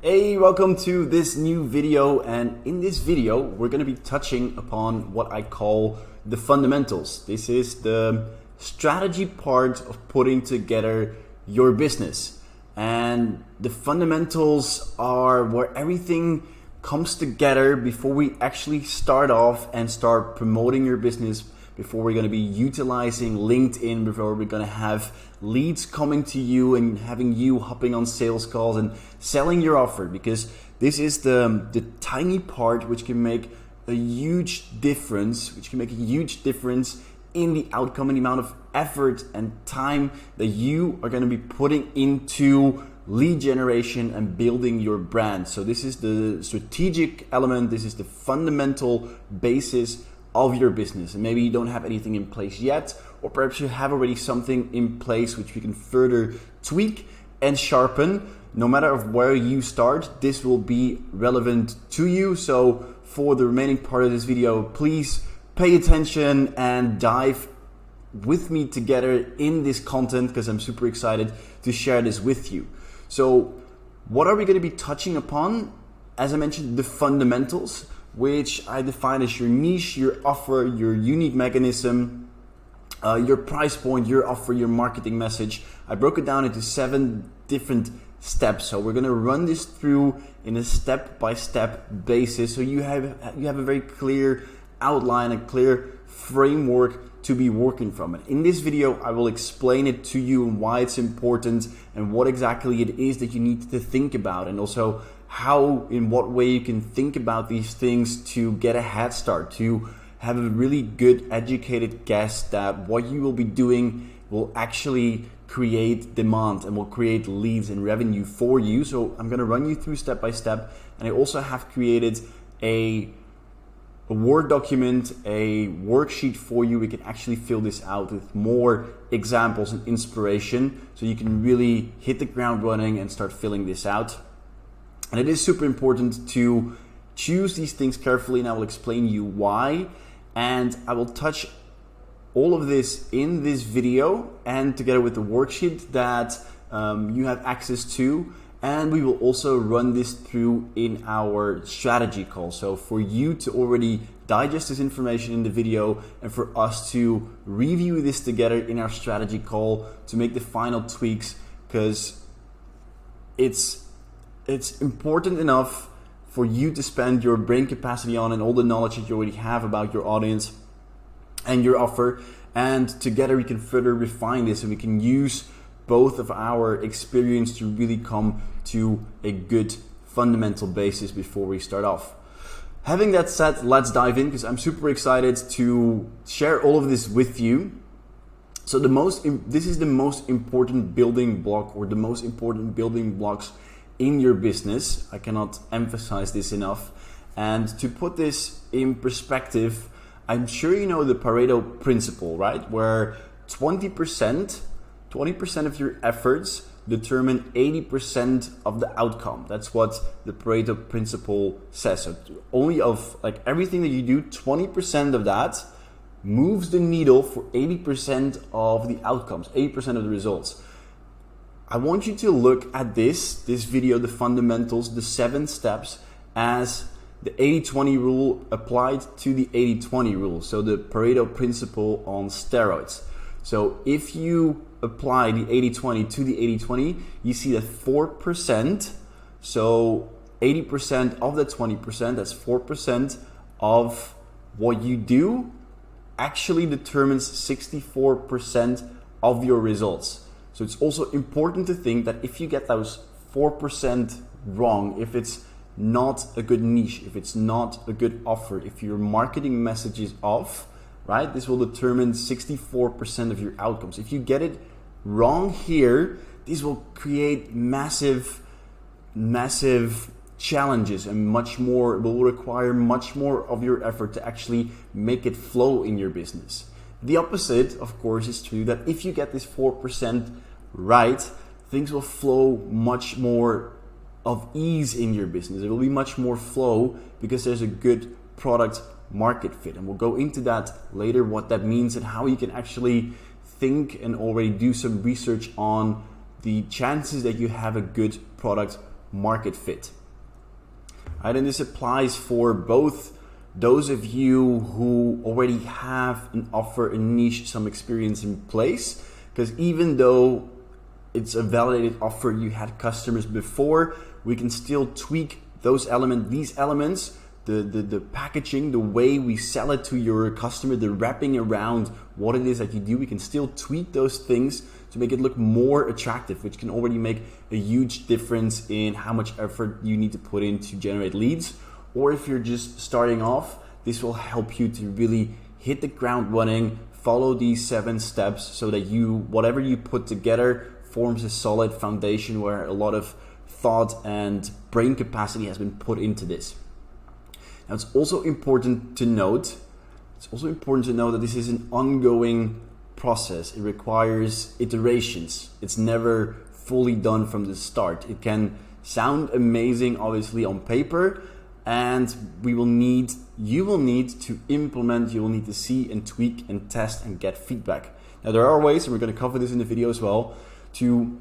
Hey, welcome to this new video, and in this video we're going to be touching upon what I call the fundamentals. This is the strategy part of putting together your business, and the fundamentals are where everything comes together before we actually start off and start promoting your business, before we're going to be utilizing LinkedIn, before we're going to have leads coming to you and having you hopping on sales calls and selling your offer, because this is the tiny part which can make a huge difference, in the outcome and the amount of effort and time that you are going to be putting into lead generation and building your brand. So this is the strategic element, this is the fundamental basis of your business. And maybe you don't have anything in place yet, or perhaps you have already something in place which we can further tweak and sharpen. No matter of where you start, this will be relevant to you. So for the remaining part of this video, please pay attention and dive with me together in this content, because I'm super excited to share this with you. So what are we going to be touching upon? As I mentioned, the fundamentals, which I define as your niche, your offer, your unique mechanism, your price point, your offer, your marketing message. I broke it down into 7 different steps. So we're going to run this through in a step-by-step basis, so you have a very clear outline, a clear framework to be working from. And in this video, I will explain it to you and why it's important and what exactly it is that you need to think about, and also in what way you can think about these things to get a head start, to have a really good educated guess that what you will be doing will actually create demand and will create leads and revenue for you. So I'm going to run you through step by step, and I also have created a Word document, a worksheet for you. We can actually fill this out with more examples and inspiration, so you can really hit the ground running and start filling this out. And it is super important to choose these things carefully, and I will explain you why. And I will touch all of this in this video and together with the worksheet that you have access to. And we will also run this through in our strategy call. So for you to already digest this information in the video, and for us to review this together in our strategy call to make the final tweaks, because it's important enough for you to spend your brain capacity on and all the knowledge that you already have about your audience and your offer. And together we can further refine this, and we can use both of our experience to really come to a good fundamental basis before we start off. Having that said, let's dive in, because I'm super excited to share all of this with you. So this is the most important building block, or the most important building blocks in your business. I cannot emphasize this enough. And to put this in perspective, I'm sure you know the Pareto principle, right? Where 20% of your efforts determine 80% of the outcome. That's what the Pareto principle says. So only of everything that you do, 20% of that moves the needle for 80% of the outcomes, 80% of the results. I want you to look at this video, the fundamentals, the 7 steps, as the 80-20 rule applied to the 80-20 rule. So the Pareto principle on steroids. So if you apply the 80-20 to the 80-20, you see that 4%, so 80% of that 20%, that's 4% of what you do, actually determines 64% of your results. So it's also important to think that if you get those 4% wrong, if it's not a good niche, if it's not a good offer, if your marketing message is off, right, this will determine 64% of your outcomes. If you get it wrong here, this will create massive challenges, and will require much more of your effort to actually make it flow in your business. The opposite, of course, is true, that if you get this 4% right, things will flow much more of ease in your business. There will be much more flow because there's a good product market fit. And we'll go into that later, what that means and how you can actually think and already do some research on the chances that you have a good product market fit. Right, and this applies for both those of you who already have an offer, a niche, some experience in place, because even though it's a validated offer, you had customers before, we can still tweak these elements, the packaging, the way we sell it to your customer, the wrapping around what it is that you do. We can still tweak those things to make it look more attractive, which can already make a huge difference in how much effort you need to put in to generate leads. Or if you're just starting off, this will help you to really hit the ground running, follow these 7 steps so that whatever you put together forms a solid foundation where a lot of thought and brain capacity has been put into this. Now, it's also important to note that this is an ongoing process. It requires iterations. It's never fully done from the start. It can sound amazing, obviously, on paper, and you will need to implement, you will need to see and tweak and test and get feedback. Now, there are ways, and we're going to cover this in the video as well, to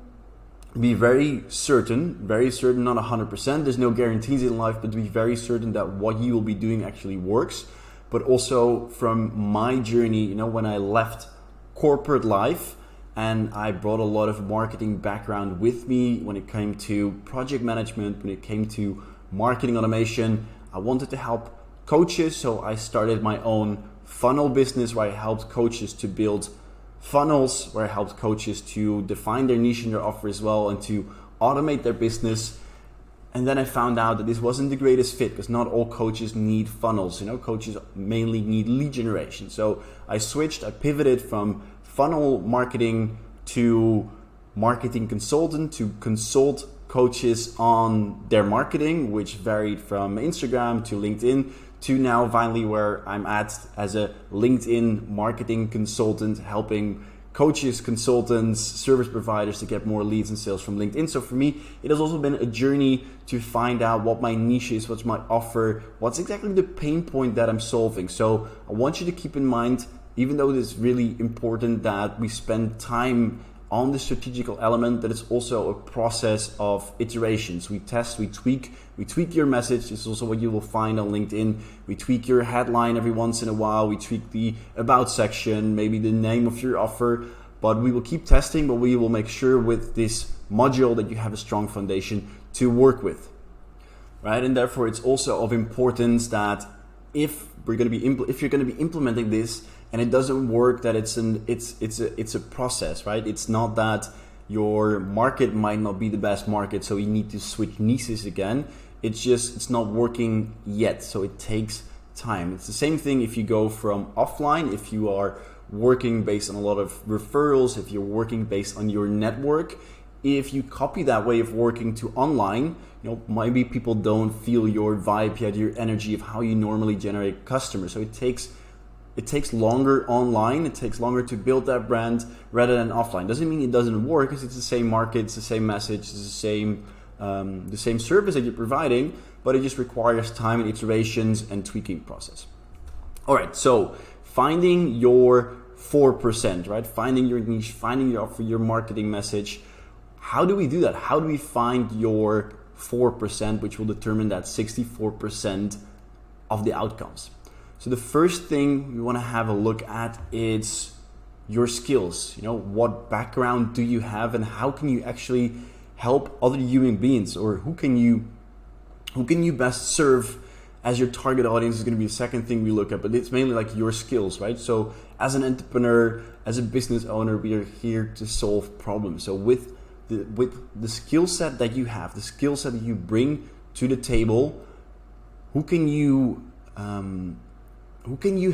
be very certain, not 100%, there's no guarantees in life, but to be very certain that what you will be doing actually works. But also from my journey, when I left corporate life and I brought a lot of marketing background with me when it came to project management, when it came to marketing automation, I wanted to help coaches, so I started my own funnel business where I helped coaches to build funnels, where I helped coaches to define their niche in their offer as well and to automate their business. And then I found out that this wasn't the greatest fit because not all coaches need funnels. Coaches mainly need lead generation. So I pivoted from funnel marketing to marketing consultant to consult coaches on their marketing, which varied from Instagram to LinkedIn to now finally where I'm at as a LinkedIn marketing consultant, helping coaches, consultants, service providers to get more leads and sales from LinkedIn. So for me, it has also been a journey to find out what my niche is, what's my offer, what's exactly the pain point that I'm solving. So I want you to keep in mind, even though it is really important that we spend time on the strategical element, that it's also a process of iterations. We test, we tweak your message. This is also what you will find on LinkedIn. We tweak your headline every once in a while. We tweak the about section, maybe the name of your offer, but we will keep testing, but we will make sure with this module that you have a strong foundation to work with, right? And therefore it's also of importance that if you're going to be implementing this, and it doesn't work, that it's a process, right? It's not that your market might not be the best market, so you need to switch niches again. It's not working yet, so it takes time. It's the same thing if you go from offline, if you are working based on a lot of referrals, if you're working based on your network. If you copy that way of working to online, maybe people don't feel your vibe yet, your energy of how you normally generate customers. So it takes longer online, it takes longer to build that brand rather than offline. Doesn't mean it doesn't work, because it's the same market, it's the same message, it's the same service that you're providing, but it just requires time and iterations and tweaking process. All right, so finding your 4%, right? Finding your niche, finding your offer, your marketing message. How do we do that? How do we find your 4%, which will determine that 64% of the outcomes? So the first thing we want to have a look at is your skills. What background do you have, and how can you actually help other human beings, or who can you best serve as your target audience is going to be the second thing we look at, but it's mainly like your skills, right? So as an entrepreneur, as a business owner, we are here to solve problems. So with the skill set that you have, the skill set that you bring to the table, who can you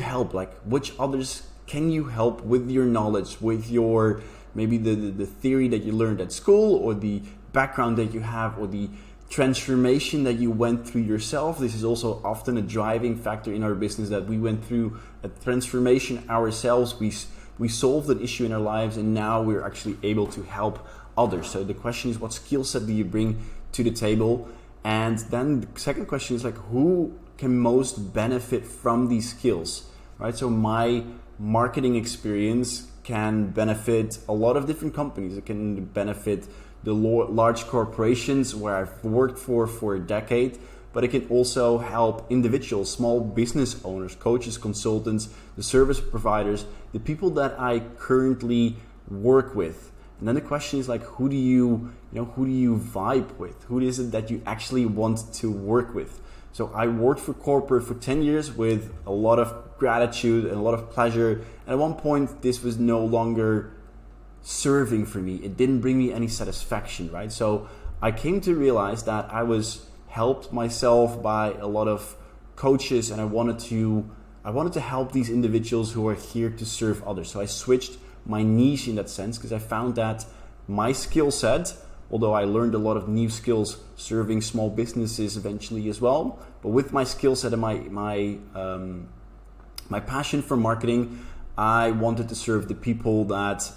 help? Like, which others can you help with your knowledge, with your maybe the theory that you learned at school, or the background that you have, or the transformation that you went through yourself? This is also often a driving factor in our business, that we went through a transformation ourselves. We solved an issue in our lives, and now we're actually able to help others. So the question is, what skill set do you bring to the table? And then the second question is like, who can most benefit from these skills, right? So my marketing experience can benefit a lot of different companies. It can benefit the large corporations where I've worked for a decade, but it can also help individuals, small business owners, coaches, consultants, the service providers, the people that I currently work with. And then the question is like, who do you vibe with? Who is it that you actually want to work with? So I worked for corporate for 10 years with a lot of gratitude and a lot of pleasure. And at one point, this was no longer serving for me. It didn't bring me any satisfaction, right? So I came to realize that I was helped myself by a lot of coaches, and I wanted to help these individuals who are here to serve others. So I switched my niche in that sense, because I found that my skill set, although I learned a lot of new skills serving small businesses eventually as well, but with my skill set and my passion for marketing, I wanted to serve the people, that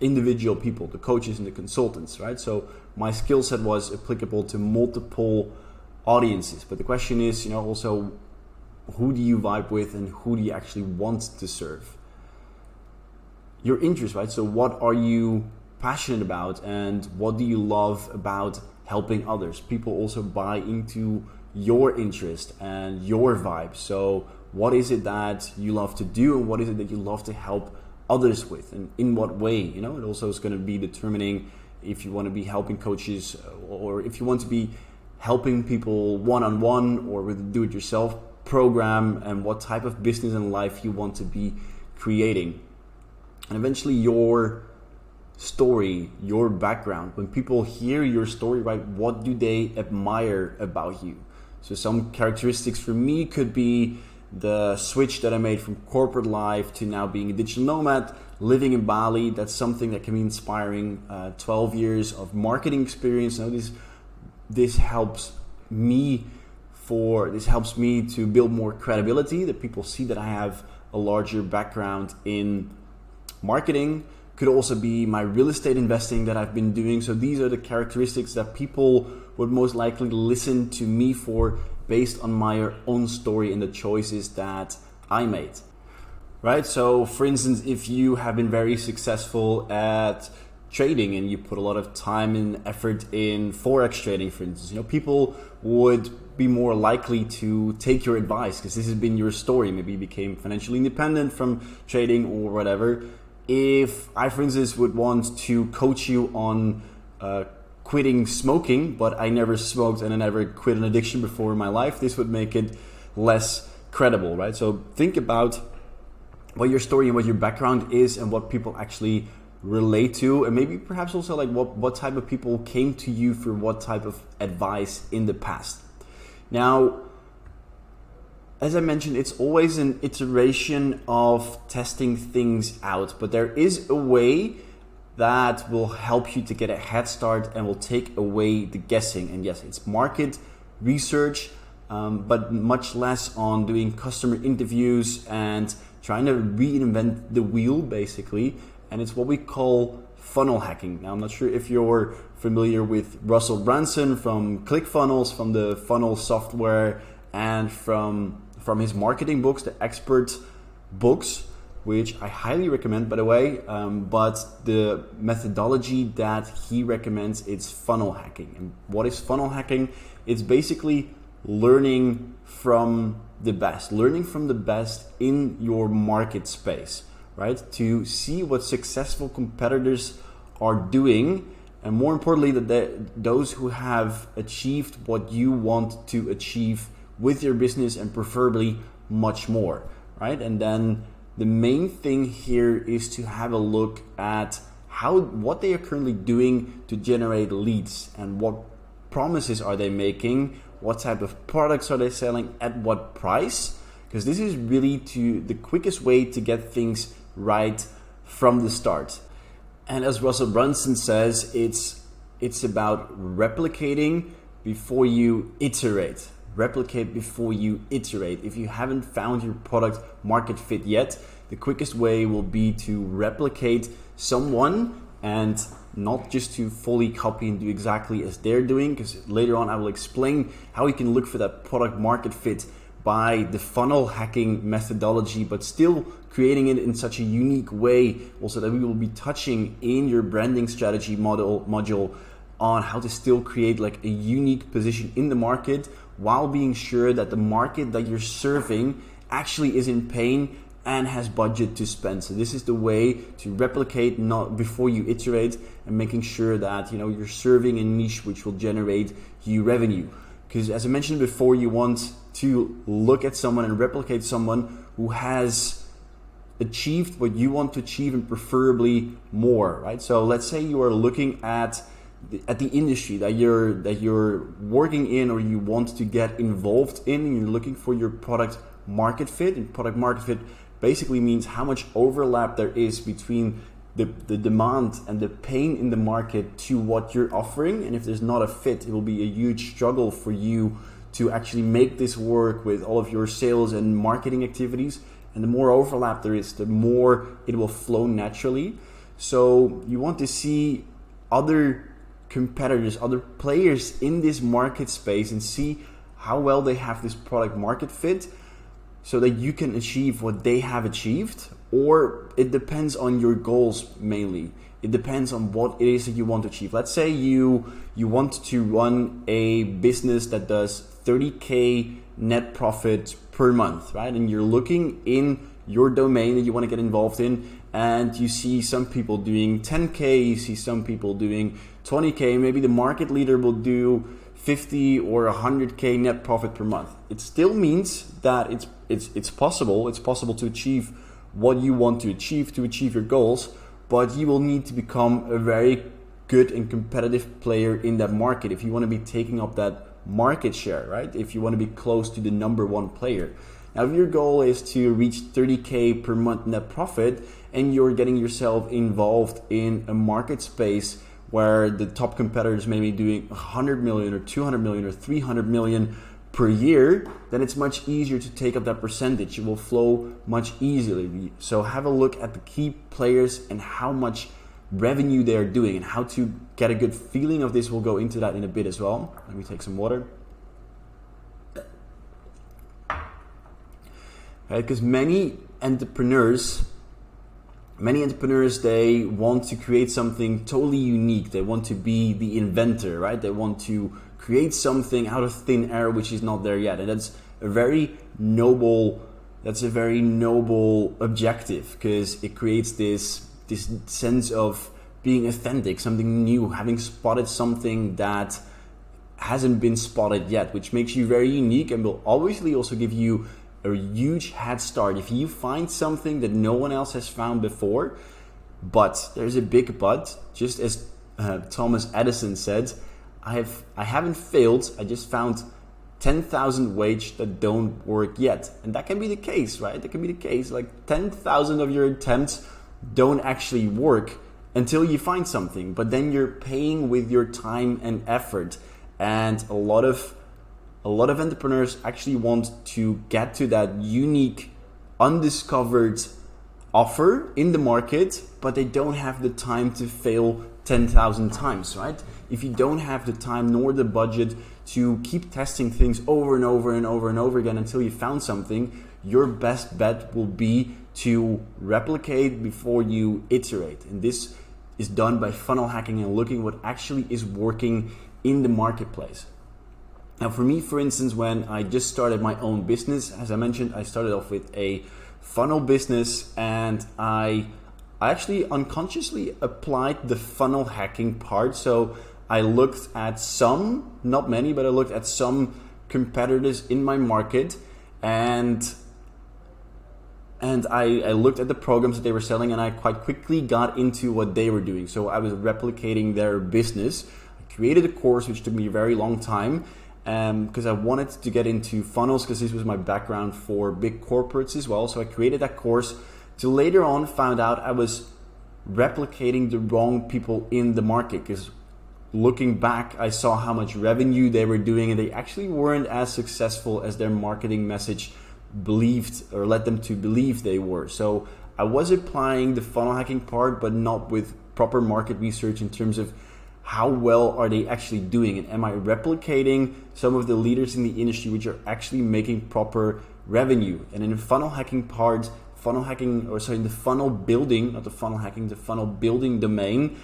individual people, the coaches and the consultants, right? So my skill set was applicable to multiple audiences. But the question is, also, who do you vibe with and who do you actually want to serve? Your interest, right? So what are you passionate about, and what do you love about helping others? People also buy into your interest and your vibe. So what is it that you love to do, and what is it that you love to help others with, and in what way? It also is going to be determining if you want to be helping coaches, or if you want to be helping people one-on-one or with a do-it-yourself program, and what type of business and life you want to be creating. And eventually your story, your background, when people hear your story, right, what do they admire about you? So some characteristics for me could be the switch that I made from corporate life to now being a digital nomad, living in Bali. That's something that can be inspiring. 12 years of marketing experience. This helps me to build more credibility, that people see that I have a larger background in marketing. Could also be my real estate investing that I've been doing. So these are the characteristics that people would most likely listen to me for, based on my own story and the choices that I made, right? So for instance, if you have been very successful at trading and you put a lot of time and effort in Forex trading, for instance, people would be more likely to take your advice because this has been your story. Maybe you became financially independent from trading or whatever. If I, for instance, would want to coach you on quitting smoking, but I never smoked and I never quit an addiction before in my life, this would make it less credible, right? So think about what your story and what your background is and what people actually relate to, and maybe perhaps also like what type of people came to you for what type of advice in the past. Now, as I mentioned, it's always an iteration of testing things out, but there is a way that will help you to get a head start and will take away the guessing. And yes, it's market research, but much less on doing customer interviews and trying to reinvent the wheel, basically. And it's what we call funnel hacking. Now, I'm not sure if you're familiar with Russell Brunson from ClickFunnels, from the funnel software, and from his marketing books, the expert books, which I highly recommend, by the way. But the methodology that he recommends is funnel hacking. And what is funnel hacking? It's basically learning from the best in your market space, right? To see what successful competitors are doing, and more importantly, that those who have achieved what you want to achieve with your business, and preferably much more, right? And then the main thing here is to have a look at what they are currently doing to generate leads, and what promises are they making, what type of products are they selling, at what price, because this is really the quickest way to get things right from the start. And as Russell Brunson says, it's about replicating before you iterate. Replicate before you iterate. If you haven't found your product market fit yet, the quickest way will be to replicate someone, and not just to fully copy and do exactly as they're doing, because later on I will explain how you can look for that product market fit by the funnel hacking methodology, but still creating it in such a unique way also that we will be touching in your branding strategy module on how to still create like a unique position in the market while being sure that the market that you're serving actually is in pain and has budget to spend. So this is the way to replicate not before you iterate, and making sure that you're serving a niche which will generate you revenue. Because as I mentioned before, you want to look at someone and replicate someone who has achieved what you want to achieve, and preferably more, right? So let's say you are looking at the industry that you're working in or you want to get involved in, and you're looking for your product market fit. And product market fit basically means how much overlap there is between the demand and the pain in the market to what you're offering. And if there's not a fit, it will be a huge struggle for you to actually make this work with all of your sales and marketing activities. And the more overlap there is, the more it will flow naturally. So you want to see other competitors, other players in this market space, and see how well they have this product market fit, so that you can achieve what they have achieved. Or it depends on your goals mainly. It depends on what it is that you want to achieve. Let's say you want to run a business that does 30K net profit per month, right? And you're looking in your domain that you want to get involved in, and you see some people doing 10K, you see some people doing 20K, maybe the market leader will do 50 or 100K net profit per month. It still means that it's possible to achieve what you want to achieve your goals, but you will need to become a very good and competitive player in that market if you want to be taking up that market share, right? If you want to be close to the number one player. Now, if your goal is to reach 30K per month net profit, and you're getting yourself involved in a market space where the top competitors may be doing 100 million or 200 million or 300 million per year, then it's much easier to take up that percentage. It will flow much easily. So have a look at the key players and how much revenue they are doing, and how to get a good feeling of this. We'll go into that in a bit as well. Let me take some water. Right, because many entrepreneurs, they want to create something totally unique. They want to be the inventor, right? They want to create something out of thin air which is not there yet. And that's a very noble objective, because it creates this sense of being authentic, something new, having spotted something that hasn't been spotted yet, which makes you very unique and will obviously also give you a huge head start if you find something that no one else has found before. But there's a big but. Just as Thomas Edison said, I haven't failed, I just found 10,000 ways that don't work yet. And that can be the case, right? That can be the case. Like 10,000 of your attempts don't actually work until you find something, but then you're paying with your time and effort. And a lot of entrepreneurs actually want to get to that unique, undiscovered offer in the market, but they don't have the time to fail 10,000 times, right? If you don't have the time nor the budget to keep testing things over and over and over and over again until you found something, your best bet will be to replicate before you iterate. And this is done by funnel hacking and looking what actually is working in the marketplace. Now, for me, for instance, when I just started my own business, as I mentioned, I started off with a funnel business, and I actually unconsciously applied the funnel hacking part. So I looked at some, not many, but I looked at some competitors in my market, and I looked at the programs that they were selling, and I quite quickly got into what they were doing. So I was replicating their business. I created a course, which took me a very long time, because I wanted to get into funnels, because this was my background for big corporates as well. So I created that course, till later on found out I was replicating the wrong people in the market, because looking back, I saw how much revenue they were doing, and they actually weren't as successful as their marketing message believed or led them to believe they were. So I was applying the funnel hacking part, but not with proper market research in terms of how well are they actually doing, and am I replicating some of the leaders in the industry which are actually making proper revenue? And in the funnel hacking part, in the funnel building, not the funnel hacking, the funnel building domain,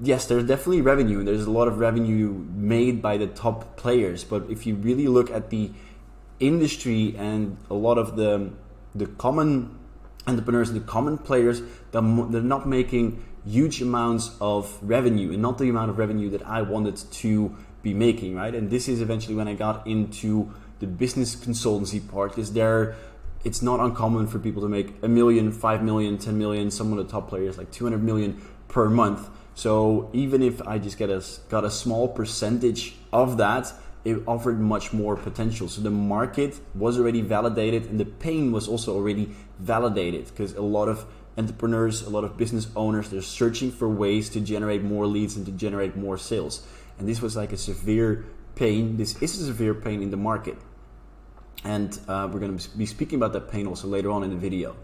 yes, there's definitely revenue, and there's a lot of revenue made by the top players. But if you really look at the industry and a lot of the common entrepreneurs and the common players, they're not making huge amounts of revenue, and not the amount of revenue that I wanted to be making, right? And this is eventually when I got into the business consultancy part, because it's not uncommon for people to make $1 million, $5 million, $10 million, some of the top players like 200 million per month. So even if I just got a small percentage of that, it offered much more potential. So the market was already validated, and the pain was also already validated, because a lot of entrepreneurs, a lot of business owners, they're searching for ways to generate more leads and to generate more sales. And this was like a severe pain. This is a severe pain in the market. And we're going to be speaking about that pain also later on in the video.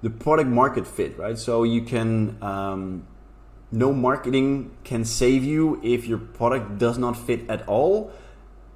The product market fit, right? So you can, no marketing can save you if your product does not fit at all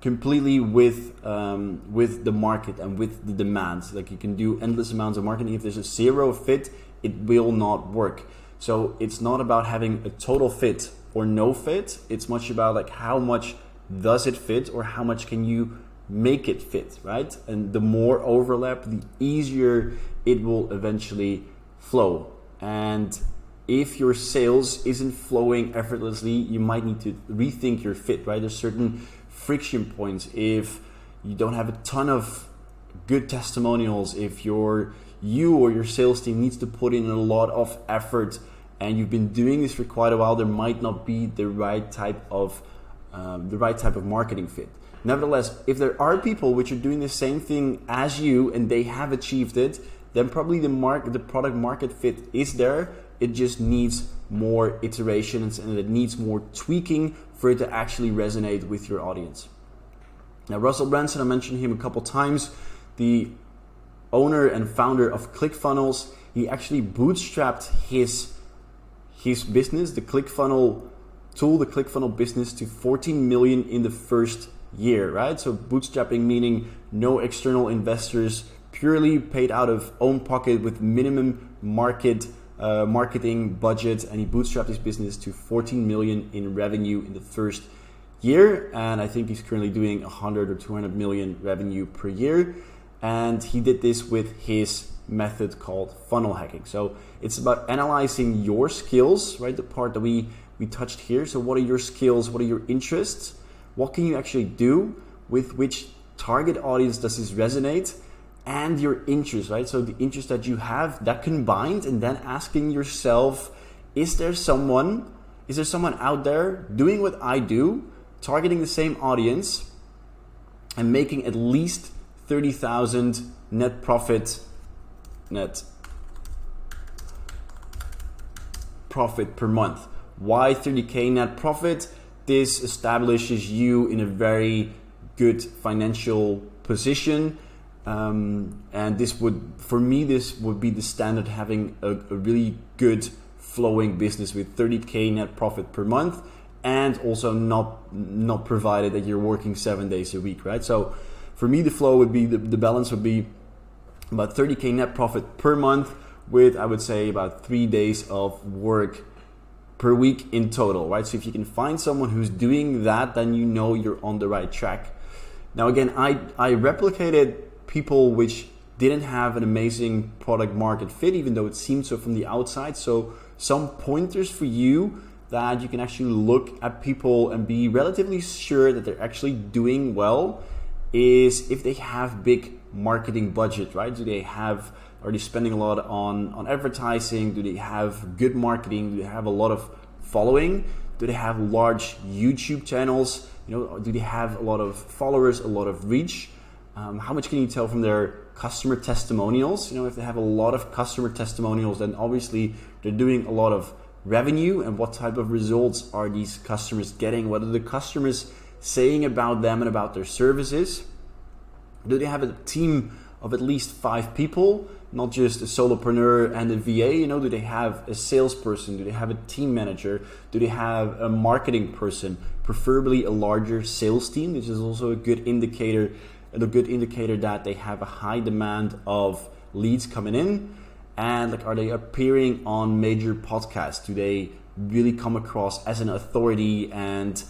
completely with the market and with the demands. Like, you can do endless amounts of marketing. If there's a zero fit, it will not work. So it's not about having a total fit or no fit. It's much about like how much does it fit, or how much can you make it fit, right? And the more overlap, the easier it will eventually flow. And if your sales isn't flowing effortlessly, you might need to rethink your fit, right? There's certain friction points. If you don't have a ton of good testimonials, if you or your sales team needs to put in a lot of effort, and you've been doing this for quite a while, there might not be the right type of marketing fit. Nevertheless, if there are people which are doing the same thing as you and they have achieved it, then probably the product market fit is there. It just needs more iterations, and it needs more tweaking for it to actually resonate with your audience. Now, Russell Brunson, I mentioned him a couple times, the owner and founder of ClickFunnels. He actually bootstrapped his business, the ClickFunnels tool, the ClickFunnels business, to 14 million in the first year, right? So bootstrapping meaning no external investors, purely paid out of own pocket with minimum marketing budget, and he bootstrapped his business to 14 million in revenue in the first year, and I think he's currently doing 100 or 200 million revenue per year. And he did this with his method called funnel hacking. So it's about analyzing your skills, right? The part that we touched here. So what are your skills? What are your interests? What can you actually do? With which target audience does this resonate? And your interest, right? So the interest that you have, that combined, and then asking yourself, is there someone out there doing what I do, targeting the same audience, and making at least 30,000 net profit per month? Why 30K net profit? This establishes you in a very good financial position. And this would be the standard, having a really good flowing business with 30K net profit per month, and also not provided that you're working 7 days a week, right? So for me, the flow would be, the balance would be about 30K net profit per month, with, I would say, about 3 days of work per week in total, right? So if you can find someone who's doing that, then you know you're on the right track. Now, again, I replicated people which didn't have an amazing product market fit, even though it seemed so from the outside. So some pointers for you that you can actually look at people and be relatively sure that they're actually doing well is if they have big marketing budget, right? Are they spending a lot on advertising? Do they have good marketing? Do they have a lot of following? Do they have large YouTube channels? Do they have a lot of followers, a lot of reach? How much can you tell from their customer testimonials? If they have a lot of customer testimonials, then obviously they're doing a lot of revenue. And what type of results are these customers getting? What are the customers saying about them and about their services? Do they have a team of at least 5 people, not just a solopreneur and a VA. Do they have a salesperson? Do they have a team manager? Do they have a marketing person? Preferably a larger sales team. This is also a good indicator that they have a high demand of leads coming in. And are they appearing on major podcasts? Do they really come across as an authority? And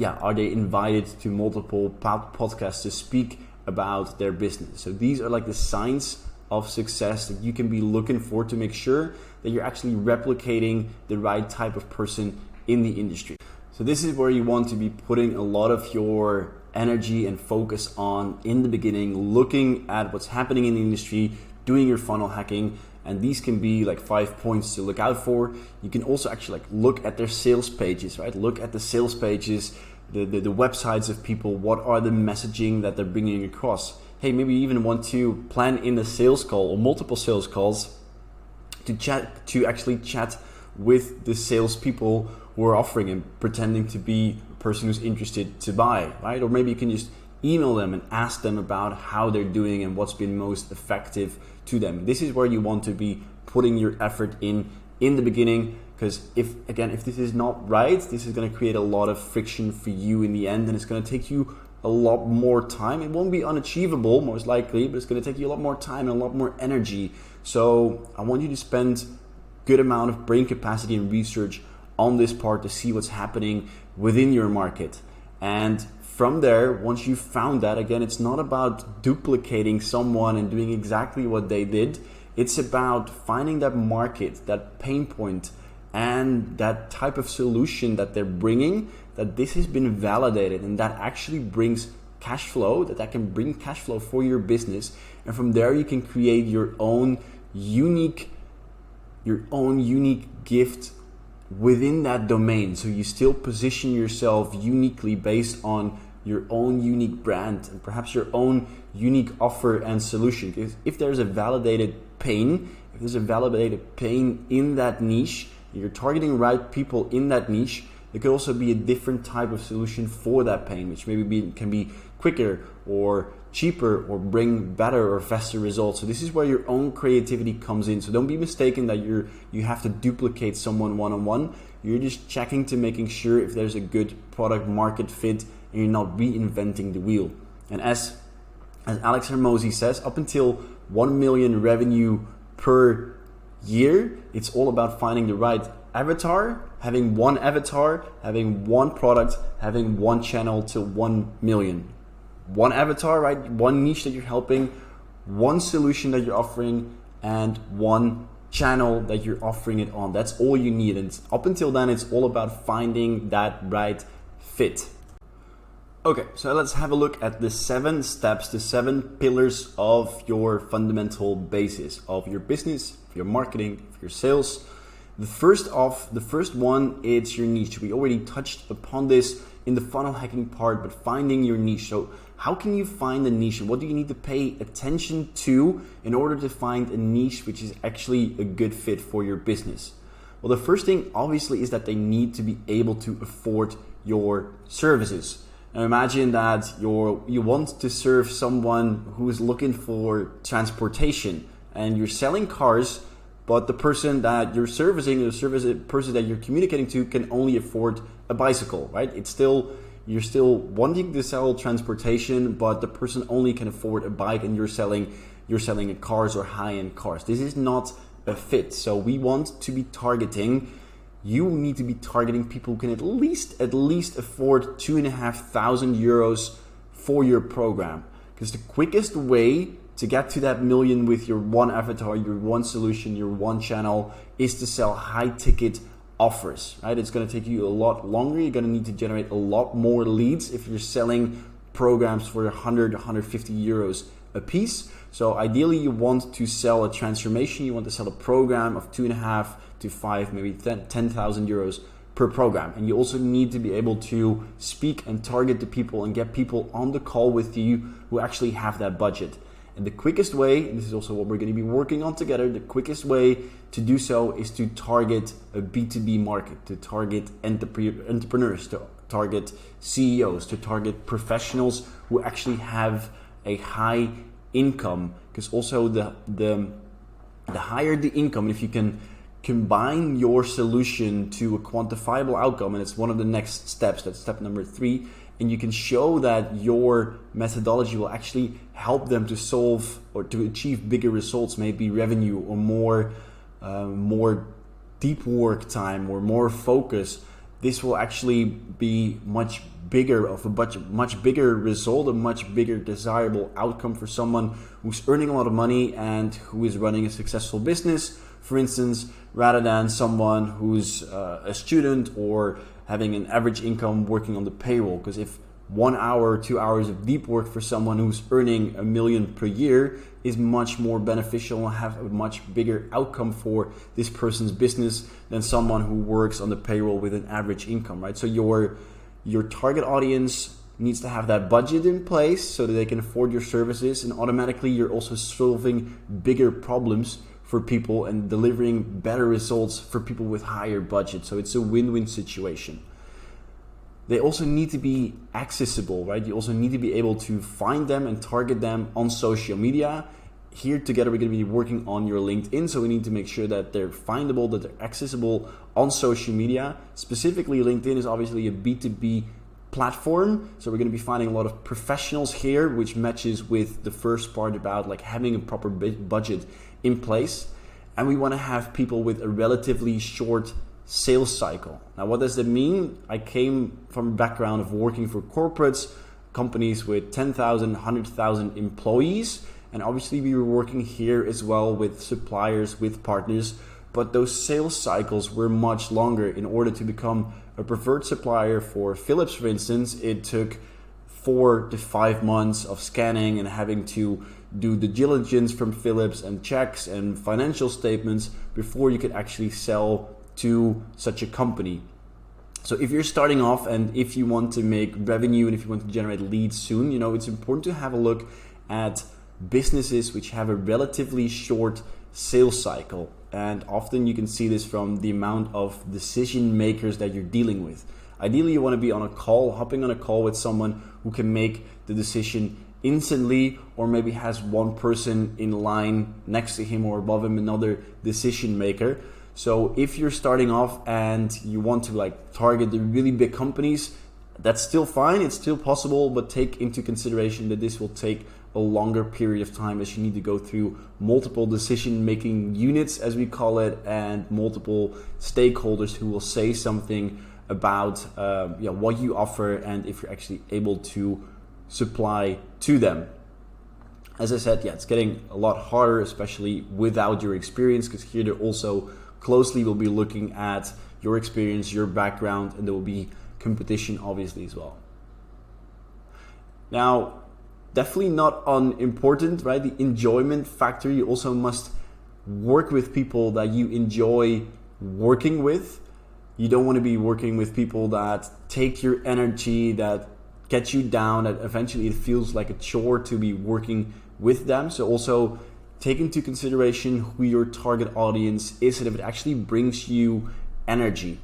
are they invited to multiple podcasts to speak about their business? So these are the signs of success that you can be looking for to make sure that you're actually replicating the right type of person in the industry. So this is where you want to be putting a lot of your energy and focus on in the beginning, looking at what's happening in the industry, doing your funnel hacking. And these can be 5 points to look out for. You can also actually look at their sales pages, right? Look at the sales pages, the websites of people. What are the messaging that they're bringing across? Hey, maybe you even want to plan in a sales call or multiple sales calls to actually chat with the salespeople who are offering and pretending to be a person who's interested to buy, right? Or maybe you can just email them and ask them about how they're doing and what's been most effective to them. This is where you want to be putting your effort in the beginning, because if this is not right, this is going to create a lot of friction for you in the end, and it's going to take you a lot more time. It won't be unachievable, most likely, but it's going to take you a lot more time and a lot more energy. So I want you to spend good amount of brain capacity and research on this part to see what's happening within your market. And from there, once you've found that, again, it's not about duplicating someone and doing exactly what they did. It's about finding that market, that pain point, and that type of solution that they're bringing, that this has been validated and that actually brings cash flow, that can bring cash flow for your business. And from there, you can create your own unique gift within that domain. So you still position yourself uniquely based on your own unique brand and perhaps your own unique offer and solution. Because if there's a validated pain, in that niche, you're targeting right people in that niche, there could also be a different type of solution for that pain, which can be quicker or cheaper or bring better or faster results. So this is where your own creativity comes in. So don't be mistaken that you have to duplicate someone one-on-one. You're just checking to making sure if there's a good product market fit and you're not reinventing the wheel. And as Alex Hermosi says, up until 1 million revenue per year, it's all about finding the right avatar, having one product, having one channel to 1 million. One avatar, right? One niche that you're helping, one solution that you're offering, and one channel that you're offering it on. That's all you need. And up until then, it's all about finding that right fit. Okay, so let's have a look at the 7 steps, the 7 pillars of your fundamental basis of your business, of your marketing, of your sales. The first one, it's your niche. We already touched upon this in the funnel hacking part, but finding your niche. So how can you find a niche, and what do you need to pay attention to in order to find a niche which is actually a good fit for your business? Well, the first thing obviously is that they need to be able to afford your services. Now imagine that you want to serve someone who is looking for transportation and you're selling cars, but the person that you're servicing, the person that you're communicating to, can only afford a bicycle, right? You're still wanting to sell transportation, but the person only can afford a bike, and you're selling cars or high-end cars. This is not a fit. So we want to be targeting. You need to be targeting people who can at least afford 2,500 euros for your program, because the quickest way to get to that million with your one avatar, your one solution, your one channel, is to sell high ticket offers, right? It's going to take you a lot longer. You're going to need to generate a lot more leads if you're selling programs for 100, 150 euros a piece. So ideally you want to sell a transformation. You want to sell a program of 2.5 to 5, maybe 10,000 euros per program. And you also need to be able to speak and target the people and get people on the call with you who actually have that budget. And the quickest way, and this is also what we're going to be working on together, the quickest way to do so is to target a B2B market, to target entrepreneurs, to target CEOs, to target professionals who actually have a high income, because also the higher the income, if you can combine your solution to a quantifiable outcome, and it's one of the next steps, that's step number 3, and you can show that your methodology will actually help them to solve or to achieve bigger results, maybe revenue or more deep work time or more focus, this will actually be much bigger of a much bigger result, a much bigger desirable outcome for someone who's earning a lot of money and who is running a successful business, for instance, rather than someone who's a student or having an average income working on the payroll. Because if 1 hour or 2 hours of deep work for someone who's earning $1 million per year is much more beneficial and have a much bigger outcome for this person's business than someone who works on the payroll with an average income, right? So your target audience needs to have that budget in place so that they can afford your services, and automatically you're also solving bigger problems for people and delivering better results for people with higher budget. So it's a win-win situation. They also need to be accessible, right? You also need to be able to find them and target them on social media. Here together we're going to be working on your LinkedIn, so we need to make sure that they're findable, that they're accessible on social media. Specifically, LinkedIn is obviously a B2B platform, so we're going to be finding a lot of professionals here, which matches with the first part about like having a proper budget in place. And we want to have people with a relatively short sales cycle. Now, what does that mean? I came from a background of working for corporates, companies with 10,000, 100,000 employees. And obviously we were working here as well with suppliers, with partners, but those sales cycles were much longer. In order to become a preferred supplier for Philips, for instance, it took 4 to 5 months of scanning and having to do the diligence from Philips and checks and financial statements before you could actually sell to such a company. So if you're starting off and if you want to make revenue and if you want to generate leads soon, it's important to have a look at businesses which have a relatively short sales cycle. And often you can see this from the amount of decision makers that you're dealing with. Ideally, you want to be on a call, hopping on a call with someone who can make the decision instantly, or maybe has one person in line next to him or above him, another decision maker. So if you're starting off and you want to target the really big companies, that's still fine, it's still possible, but take into consideration that this will take a longer period of time, as you need to go through multiple decision-making units, as we call it, and multiple stakeholders who will say something about what you offer and if you're actually able to supply to them. As I said, it's getting a lot harder, especially without your experience, because here they're also closely will be looking at your experience, your background, and there will be competition obviously as well. Now, definitely not unimportant, right? The enjoyment factor. You also must work with people that you enjoy working with. You don't want to be working with people that take your energy, that get you down, that eventually it feels like a chore to be working with them. So also take into consideration who your target audience is and if it actually brings you energy.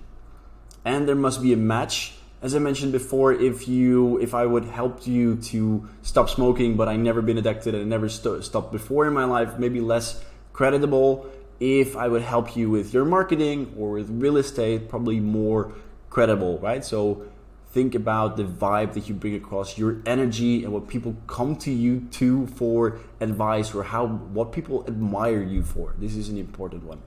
And there must be a match. As I mentioned before, if I would help you to stop smoking, but I never been addicted and I never stopped before in my life, maybe less creditable. If I would help you with your marketing or with real estate, probably more credible, right? So think about the vibe that you bring across, your energy, and what people come to you to for advice, or what people admire you for. This is an important one.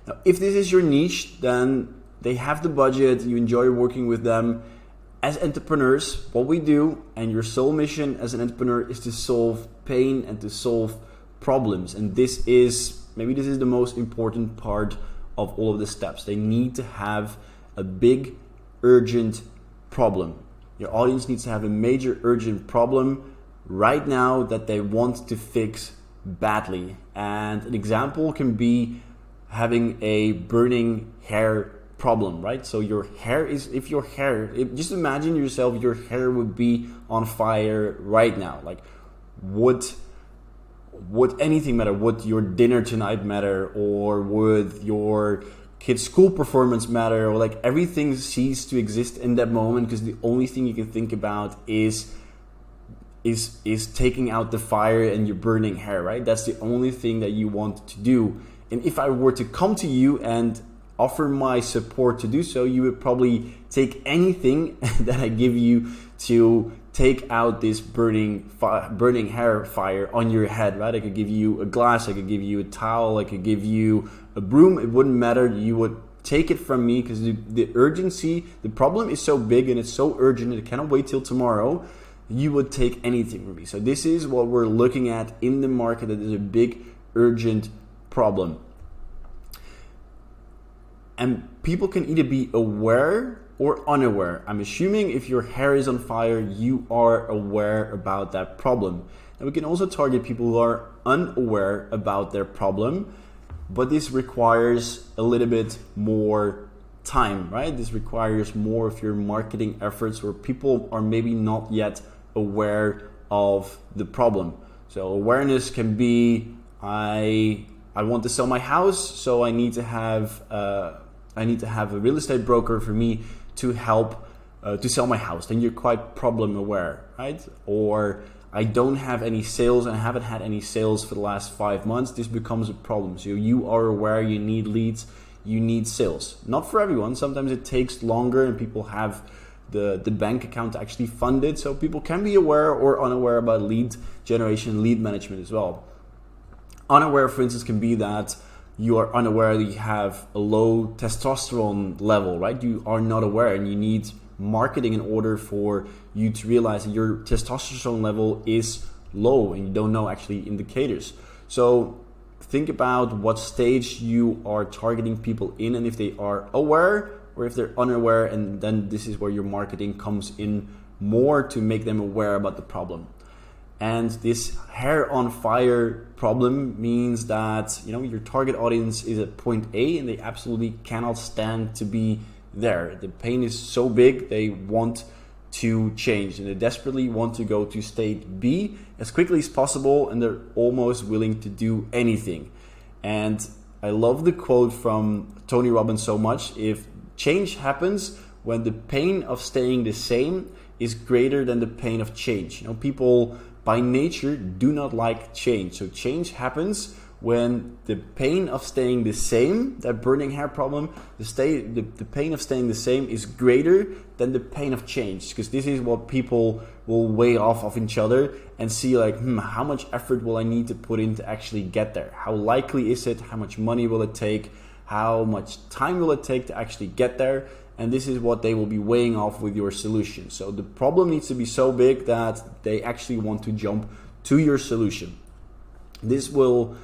Now, if this is your niche, then they have the budget, you enjoy working with them. As entrepreneurs, what we do, and your sole mission as an entrepreneur, is to solve pain and to solve problems. And this is the most important part of all of the steps. They need to have a big, urgent problem. Your audience needs to have a major, urgent problem right now that they want to fix badly. And an example can be having a burning hair problem, right? So just imagine yourself, your hair would be on fire right now. Like, would anything matter? Would your dinner tonight matter? Or would your kid's school performance matter? Or everything ceased to exist in that moment because the only thing you can think about is is taking out the fire and your burning hair, right? That's the only thing that you want to do. And if I were to come to you and offer my support to do so, you would probably take anything that I give you to take out this burning hair fire on your head, right? I could give you a glass, I could give you a towel, I could give you a broom. It wouldn't matter. You would take it from me because the urgency, the problem is so big and it's so urgent, it cannot wait till tomorrow. You would take anything from me. So this is what we're looking at in the market, that is a big urgent problem. And people can either be aware or unaware. I'm assuming if your hair is on fire, you are aware about that problem. And we can also target people who are unaware about their problem, but this requires a little bit more time, right? This requires more of your marketing efforts where people are maybe not yet aware of the problem. So awareness can be, I want to sell my house, so I need to have a real estate broker for me to help to sell my house. Then you're quite problem aware, right? Or I don't have any sales and I haven't had any sales for the last 5 months. This becomes a problem. So you are aware you need leads, you need sales. Not for everyone. Sometimes it takes longer and people have the bank account to actually fund it. So people can be aware or unaware about lead generation, lead management as well. Unaware, for instance, can be that you are unaware that you have a low testosterone level, right? You are not aware and you need marketing in order for you to realize that your testosterone level is low and you don't know actually indicators. So think about what stage you are targeting people in and if they are aware or if they're unaware, and then this is where your marketing comes in more to make them aware about the problem. And this hair on fire problem means that, you know, your target audience is at point A and they absolutely cannot stand to be there. The pain is so big, they want to change and they desperately want to go to state B as quickly as possible, and they're almost willing to do anything. And I love the quote from Tony Robbins so much: if change happens when the pain of staying the same is greater than the pain of change. You know, people by nature do not like change. So change happens when the pain of staying the same, that burning hair problem, the pain of staying the same is greater than the pain of change. Because this is what people will weigh off of each other and see like, how much effort will I need to put in to actually get there? How likely is it? How much money will it take? How much time will it take to actually get there? And this is what they will be weighing off with your solution. So the problem needs to be so big that they actually want to jump to your solution. This will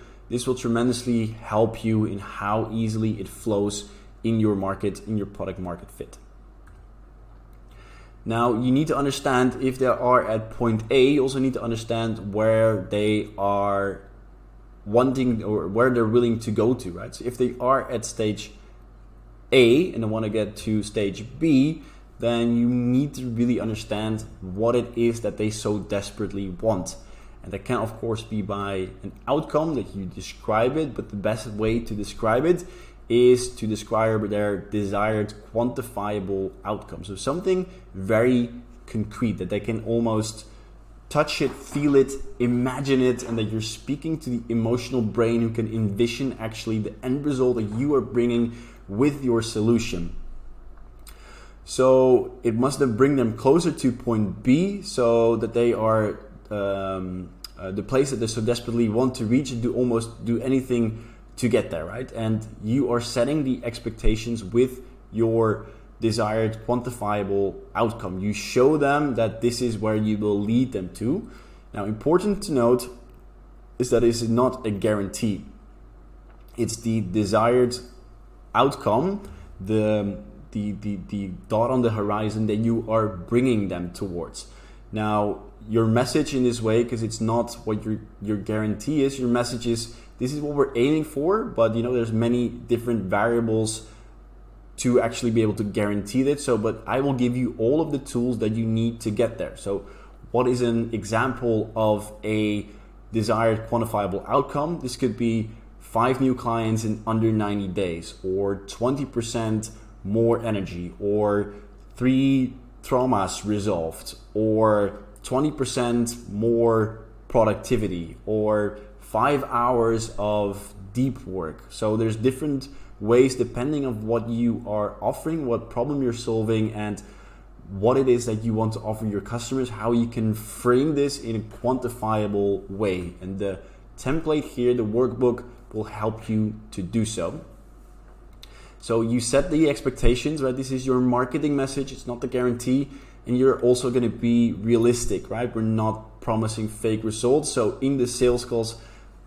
tremendously help you in how easily it flows in your market, in your product market fit. Now you need to understand if they are at point A, you also need to understand where they are wanting or where they're willing to go to, right? So if they are at stage A and they want to get to stage B, then you need to really understand what it is that they so desperately want. And that can of course be by an outcome that you describe it, but the best way to describe it is to describe their desired quantifiable outcome. So something very concrete that they can almost touch it, feel it, imagine it, and that you're speaking to the emotional brain who can envision actually the end result that you are bringing with your solution. So it must then bring them closer to point B so that they are the place that they so desperately want to reach and do anything to get there, right? And you are setting the expectations with your desired quantifiable outcome. You show them that this is where you will lead them to. Now, important to note is that it's not a guarantee. It's the desired outcome, the dot on the horizon that you are bringing them towards. Now, your message in this way, because it's not what your guarantee is, your message is, this is what we're aiming for, but you know, there's many different variables to actually be able to guarantee that. So, but I will give you all of the tools that you need to get there. So what is an example of a desired quantifiable outcome? This could be 5 new clients in under 90 days, or 20% more energy, or 3 traumas resolved, or 20% more productivity, or 5 hours of deep work. So there's different ways depending on what you are offering, what problem you're solving, and what it is that you want to offer your customers, how you can frame this in a quantifiable way. And the template here, the workbook, will help you to do so. So you set the expectations, right? This is your marketing message. It's not the guarantee. And you're also going to be realistic, right? We're not promising fake results. So in the sales calls,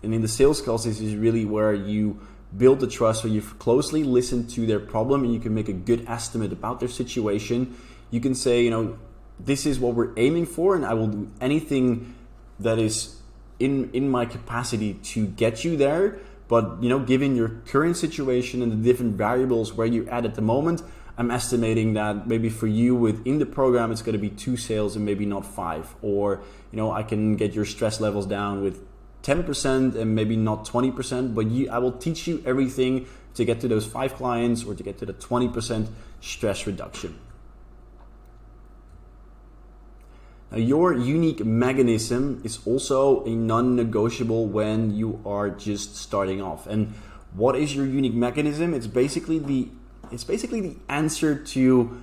this is really where you build the trust, where you closely listen to their problem and you can make a good estimate about their situation. You can say, this is what we're aiming for, and I will do anything that is in my capacity to get you there. But given your current situation and the different variables where you're at the moment, I'm estimating that maybe for you within the program it's going to be 2 sales and maybe not 5. Or I can get your stress levels down with 10% and maybe not 20%, but I will teach you everything to get to those 5 clients or to get to the 20% stress reduction. Now, your unique mechanism is also a non-negotiable when you are just starting off. And what is your unique mechanism? It's basically the answer to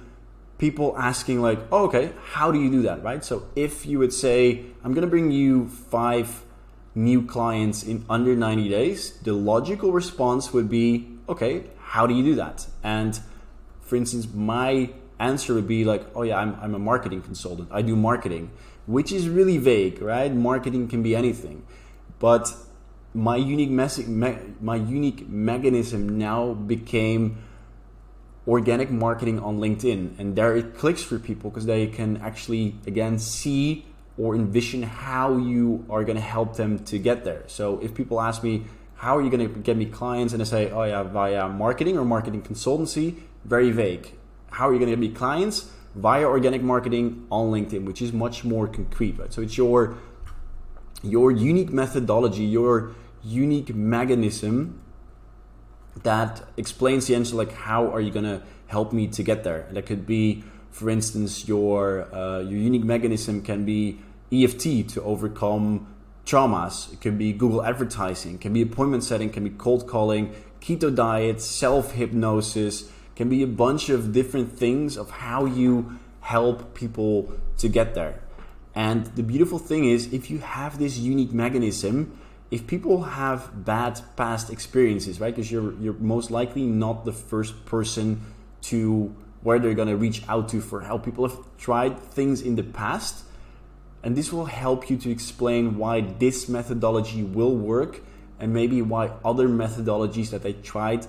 people asking like, oh, okay, how do you do that, right? So if you would say, I'm going to bring you 5 new clients in under 90 days, the logical response would be, okay, how do you do that? And for instance, my answer would be like, oh yeah, I'm a marketing consultant. I do marketing, which is really vague, right? Marketing can be anything. But my unique mechanism now became organic marketing on LinkedIn. And there it clicks for people because they can actually, again, see or envision how you are going to help them to get there. So if people ask me, how are you going to get me clients? And I say, oh yeah, via marketing or marketing consultancy, very vague. How are you going to get me clients? Via organic marketing on LinkedIn, which is much more concrete, right? So it's your unique methodology, your unique mechanism that explains the answer, like how are you going to help me to get there? And that could be, for instance, your unique mechanism can be EFT to overcome traumas. It can be Google advertising, it can be appointment setting, it can be cold calling, keto diet, self-hypnosis. Can be a bunch of different things of how you help people to get there. And the beautiful thing is, if you have this unique mechanism, if people have bad past experiences, right? Because you're most likely not the first person to where they're going to reach out to for help. People have tried things in the past, and this will help you to explain why this methodology will work and maybe why other methodologies that they tried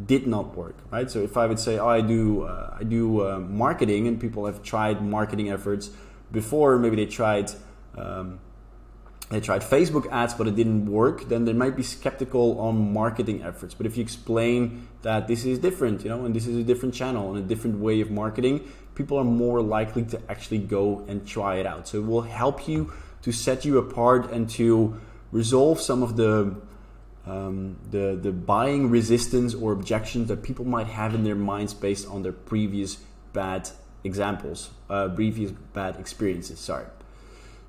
did not work, right? So if I would say, oh, I do marketing, and people have tried marketing efforts before, maybe they tried Facebook ads, but it didn't work, then they might be skeptical on marketing efforts. But if you explain that this is different, and this is a different channel and a different way of marketing, people are more likely to actually go and try it out. So it will help you to set you apart and to resolve some of the buying resistance or objections that people might have in their minds based on their previous bad experiences.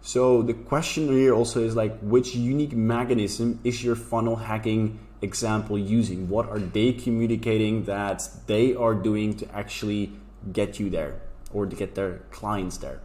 So the question here also is like, which unique mechanism is your funnel hacking example using? What are they communicating that they are doing to actually get you there or to get their clients there?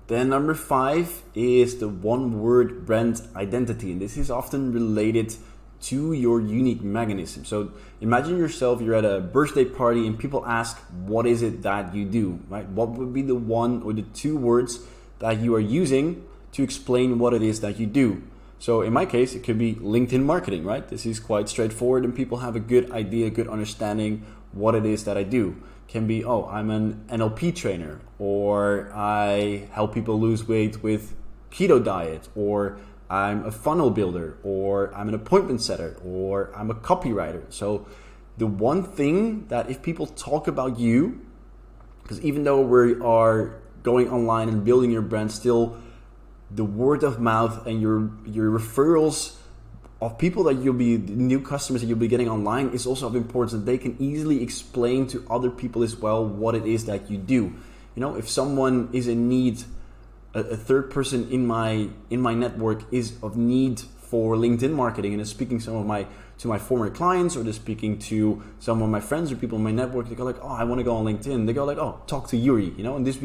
Then number 5 is the one-word brand identity, and this is often related to your unique mechanism. So imagine yourself, you're at a birthday party and people ask, what is it that you do, right? What would be the 1 or the 2 words that you are using to explain what it is that you do? So in my case, it could be LinkedIn marketing, right? This is quite straightforward and people have a good idea, good understanding what it is that I do. Can be, oh, I'm an NLP trainer, or I help people lose weight with keto diet, or I'm a funnel builder, or I'm an appointment setter, or I'm a copywriter. So the one thing that if people talk about you, because even though we are going online and building your brand, still the word of mouth and your referrals of people that you'll be, new customers that you'll be getting online, is also of importance, that they can easily explain to other people as well what it is that you do. If someone is in need a third person in my network is of need for LinkedIn marketing and is speaking to my former clients, or they're speaking to some of my friends or people in my network, they go like, oh, I want to go on LinkedIn. They go like, oh, talk to Yuri, and this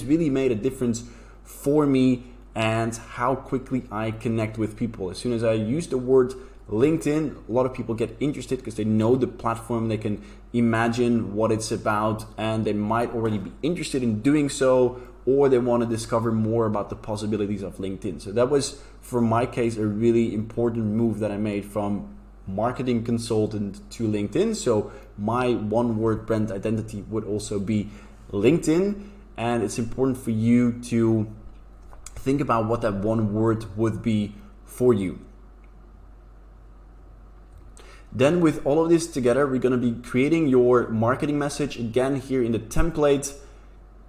really made a difference for me and how quickly I connect with people. As soon as I use the word LinkedIn, a lot of people get interested because they know the platform, they can imagine what it's about, and they might already be interested in doing so, or they want to discover more about the possibilities of LinkedIn. So that was, for my case, a really important move that I made from marketing consultant to LinkedIn. So my one-word brand identity would also be LinkedIn, and it's important for you to think about what that one word would be for you. Then with all of this together, we're going to be creating your marketing message. Again, here in the template.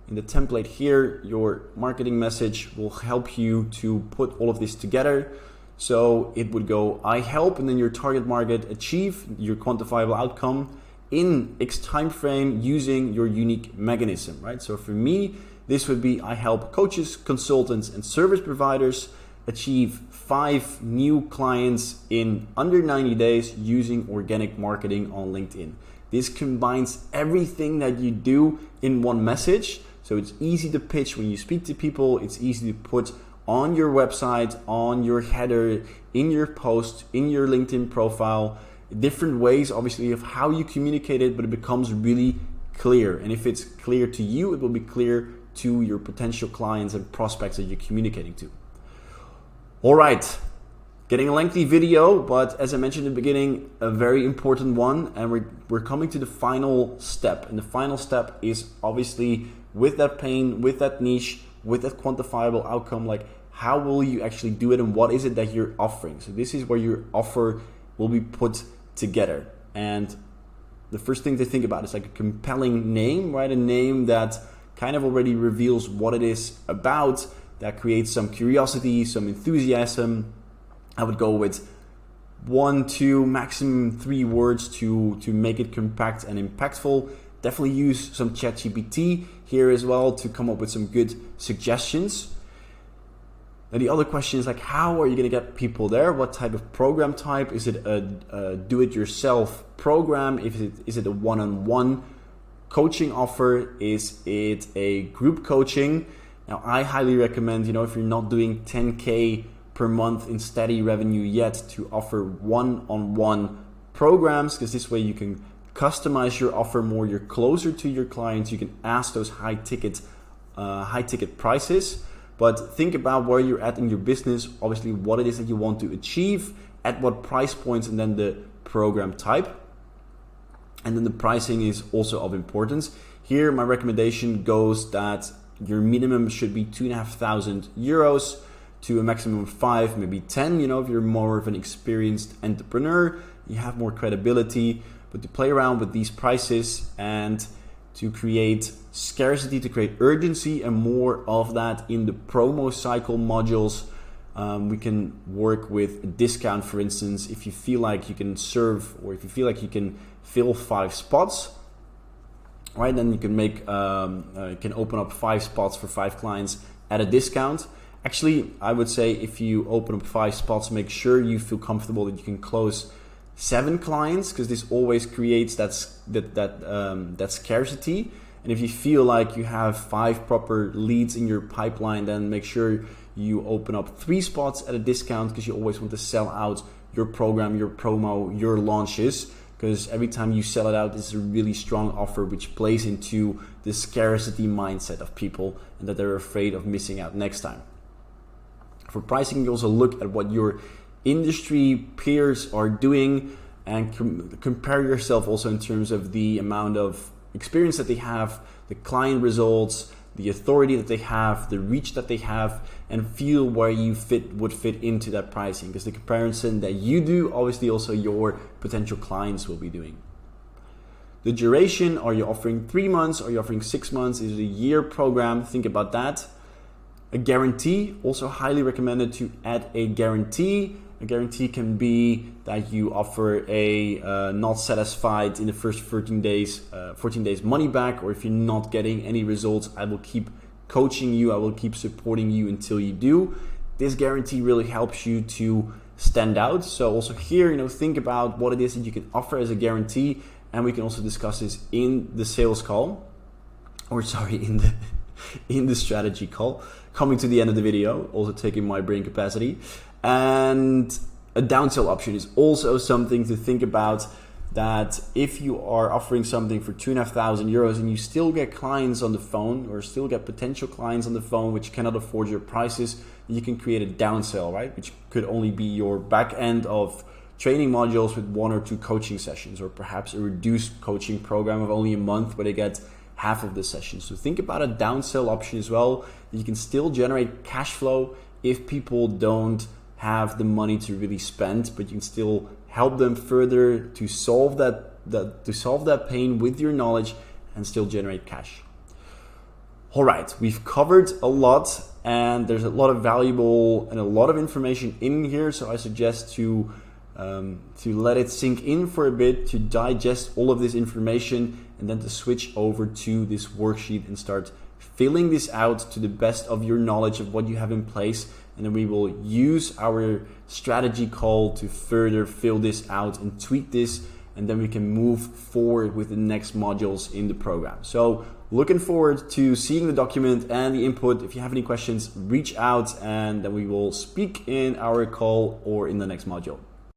In the template here, your marketing message will help you to put all of this together. So it would go, I help, and then your target market achieve your quantifiable outcome in X time frame using your unique mechanism, right? So for me, this would be, I help coaches, consultants, and service providers achieve 5 new clients in under 90 days using organic marketing on LinkedIn. This combines everything that you do in one message. So it's easy to pitch when you speak to people. It's easy to put on your website, on your header, in your post, in your LinkedIn profile. Different ways, obviously, of how you communicate it, but it becomes really clear. And if it's clear to you, it will be clear to your potential clients and prospects that you're communicating to. All right, getting a lengthy video, but as I mentioned in the beginning, a very important one, and we're coming to the final step. And the final step is obviously with that pain, with that niche, with that quantifiable outcome, like how will you actually do it and what is it that you're offering? So this is where your offer will be put together. And the first thing to think about is like a compelling name, right? A name that kind of already reveals what it is about, that creates some curiosity, some enthusiasm. I would go with 1, 2, maximum 3 words to make it compact and impactful. Definitely use some ChatGPT here as well to come up with some good suggestions. And the other question is like, how are you going to get people there? What type of program type? Is it a do-it-yourself program? Is it a one-on-one coaching offer? Is it a group coaching? Now, I highly recommend, if you're not doing 10K per month in steady revenue yet, to offer one-on-one programs, because this way you can customize your offer more. You're closer to your clients. You can ask those high ticket prices. But think about where you're at in your business, obviously what it is that you want to achieve, at what price points, and then the program type. And then the pricing is also of importance. Here, my recommendation goes that your minimum should be 2,500 euros to a maximum of 5, maybe 10. If you're more of an experienced entrepreneur, you have more credibility. But to play around with these prices and to create scarcity, to create urgency, and more of that in the promo cycle modules, we can work with a discount. For instance, if you feel like you can serve, or if you feel like you can fill 5 spots, right? Then you can can open up 5 spots for 5 clients at a discount. Actually, I would say if you open up 5 spots, make sure you feel comfortable that you can close 7 clients, because this always creates that scarcity. And if you feel like you have 5 proper leads in your pipeline, then make sure you open up 3 spots at a discount, because you always want to sell out your program, your promo, your launches, because every time you sell it out, it's a really strong offer, which plays into the scarcity mindset of people and that they're afraid of missing out next time. For pricing, you also look at what your industry peers are doing and compare yourself also in terms of the amount of experience that they have, the client results, the authority that they have, the reach that they have, and feel where you would fit into that pricing, because the comparison that you do, obviously also your potential clients will be doing. The duration, are you offering 3 months? Are you offering 6 months? Is it a year program? Think about that. A guarantee, also highly recommended to add a guarantee. A guarantee can be that you offer a not satisfied in the first 14 days money back, or if you're not getting any results, I will keep coaching you. I will keep supporting you until you do. This guarantee really helps you to stand out. So also here, think about what it is that you can offer as a guarantee, and we can also discuss this in the sales call, or sorry, in the strategy call. Coming to the end of the video, also taking my brain capacity. And a downsell option is also something to think about, that if you are offering something for 2,500 euros and you still get clients on the phone, or still get potential clients on the phone which cannot afford your prices, you can create a downsell, right? Which could only be your back end of training modules with 1 or 2 coaching sessions, or perhaps a reduced coaching program of only a month where they get half of the sessions. So think about a downsell option as well. You can still generate cash flow if people don't have the money to really spend, but you can still help them further to solve that pain with your knowledge and still generate cash. All right, we've covered a lot, and there's a lot of valuable and a lot of information in here. So I suggest to let it sink in for a bit, to digest all of this information, and then to switch over to this worksheet and start filling this out to the best of your knowledge of what you have in place. And then we will use our strategy call to further fill this out and tweak this, and then we can move forward with the next modules in the program. So looking forward to seeing the document and the input. If you have any questions, reach out, and then we will speak in our call or in the next module.